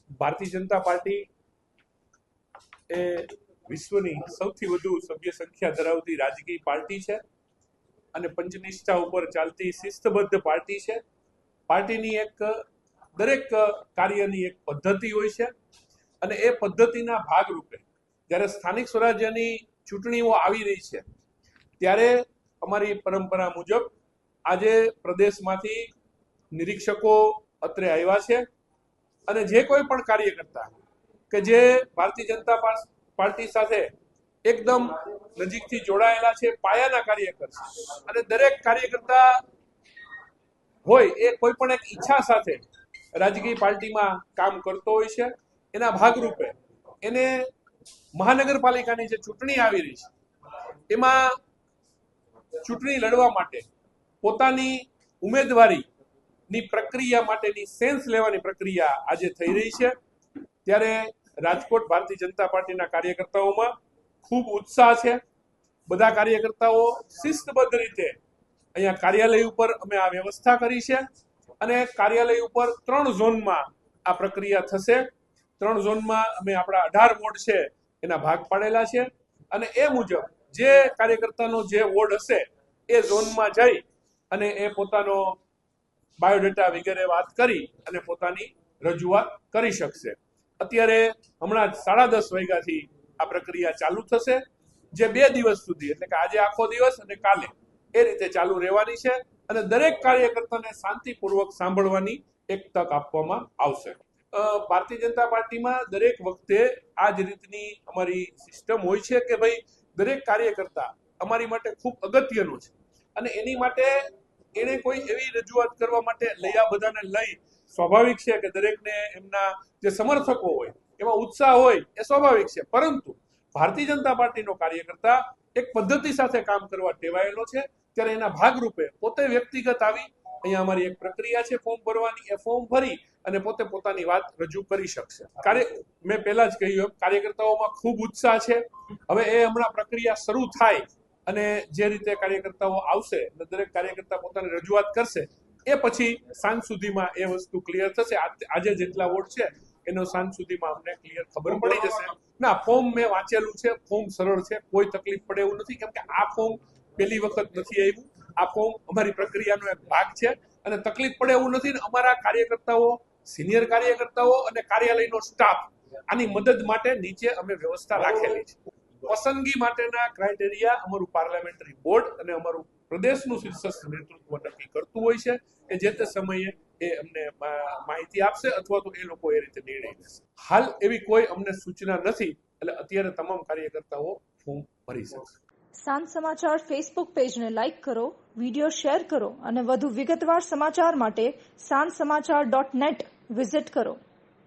Bharatiya Janata party એ વિશ્વની સૌથી વધુ સભ્ય સંખ્યા ધરાવતી રાજકીય પાર્ટી છે અને પંચનિષ્ઠા ઉપર ચાલતી શિસ્તબદ્ધ પાર્ટી છે. પાર્ટીની એક દરેક કાર્યની એક પદ્ધતિ હોય છે અને એ પદ્ધતિના ભાગરૂપે જ્યારે સ્થાનિક સ્વરાજ્યની ચૂંટણીઓ આવી રહી છે ત્યારે અમારી પરંપરા મુજબ આજે પ્રદેશમાંથી નિરીક્ષકો અત્રે આવ્યા છે અને જે કોઈ પણ કાર્યકર્તા કે જે ભારતીય જનતા પાર્ટી સાથે એકદમ નજીકથી જોડાયેલા છે, પાયાના કાર્યકર છે અને દરેક કાર્યકર્તા હોય એ કોઈ પણ એક ઈચ્છા સાથે રાજકીય પાર્ટીમાં કામ કરતો હોય છે. એના ભાગરૂપે એને મહાનગરપાલિકાની જે ચૂંટણી આવી રહી છે એમાં ચૂંટણી લડવા માટે પોતાની ઉમેદવારીની પ્રક્રિયા માટેની સેન્સ લેવાની પ્રક્રિયા આજે થઈ રહી છે. ત્યારે રાજકોટ ભારતીય જનતા પાર્ટીના કાર્યકર્તાઓમાં ખૂબ ઉત્સાહ છે. બધા કાર્યકર્તાઓ શિસ્તબદ્ધ રીતે અહીંયા કાર્યાલય ઉપર અમે આ વ્યવસ્થા કરી છે અને કાર્યાલય ઉપર 3 ઝોનમાં આ પ્રક્રિયા થશે. 3 ઝોનમાં અમે આપણા 18 વોર્ડ છે એના ભાગ પાડેલા છે અને એ મુજબ જે કાર્યકર્તાનો જે વોર્ડ હશે એ ઝોનમાં જઈ અને એ પોતાનો બાયોડેટા વગેરે વાત કરી અને પોતાની રજૂઆત કરી શકશે. અત્યારે હમણાં 10:30 વાગ્યાથી આ પ્રક્રિયા ચાલુ થશે, જે 2 દિવસ સુધી એટલે કે આજે આખો દિવસ અને કાલે એ રીતે ચાલુ રહેવાની છે અને દરેક કાર્યકર્તાને શાંતિપૂર્વક સાંભળવાની એક તક આપવામાં આવશે. ભારતીય જનતા પાર્ટીમાં દરેક વખતે આ જ રીતની અમારી સિસ્ટમ હોય છે કે ભાઈ દરેક કાર્યકર્તા અમારી માટે ખૂબ અગત્યનો છે અને એની માટે એને કોઈ એવી રજૂઆત કરવા માટે આ બધાને લઈ સ્વાભાવિક છે કે દરેકને એમના જે સમર્થકો હોય એમાં ઉત્સાહ હોય એ સ્વાભાવિક છે, પરંતુ ભારતીય જનતા પાર્ટીનો કાર્યકર્તા એક પદ્ધતિ સાથે કામ કરવા ટેવાયેલો છે. ત્યારે એના ભાગરૂપે પોતે વ્યક્તિગત આવી અહીંયા અમારી એક પ્રક્રિયા છે ફોર્મ ભરવાની, એ ફોર્મ ભરી અને પોતે પોતાની વાત રજૂ કરી શકશે. મેં પહેલા જ કહ્યું કાર્યકર્તાઓમાં ખૂબ ઉત્સાહ છે. હવે એ હમણાં પ્રક્રિયા શરૂ થાય અને જે રીતે કાર્યકર્તાઓ આવશે દરેક કાર્યકર્તા પોતાની રજૂઆત કરશે એ પછી સાંજ સુધીમાં એ વસ્તુ ક્લિયર થશે. આજે જેટલા વોટ છે એનો સાંજ સુધીમાં અમને ક્લિયર ખબર પડી જશે. ના, ફોર્મ મેં વાંચેલું છે, ફોર્મ સરળ છે, કોઈ તકલીફ પડે એવું નથી, કેમ કે આ ફોર્મ પહેલી વખત નથી આવ્યું. આ ફોર્મ અમારી પ્રક્રિયાનો એક ભાગ છે અને તકલીફ પડે એવું નથી. અમારા કાર્યકર્તાઓ, સિનિયર કાર્યકર્તાઓ અને કાર્યાલયનો સ્ટાફ આની મદદ માટે નીચે અમે વ્યવસ્થા રાખેલી છે. પસંદગી માટેના ક્રાઇટેરિયા અમારું પાર્લામેન્ટરી બોર્ડ અને અમારું પ્રદેશનું શીર્ષસ્થ નેતૃત્વ નક્કી કરતું હોય છે કે જે તે સમયે એ અમને માહિતી આપશે અથવા તો એ લોકો એ રીતે નિર્ણય લેશે. હાલ એવી કોઈ અમને સૂચના નથી, એટલે અત્યારે તમામ કાર્યકર્તાઓ ફોર્મ ભરી શકશે. સાંજ સમાચાર ફેસબુક પેજને લાઇક કરો, વિડીયો શેર કરો અને વધુ વિગતવાર સમાચાર માટે sanssamachar.net વિઝિટ કરો.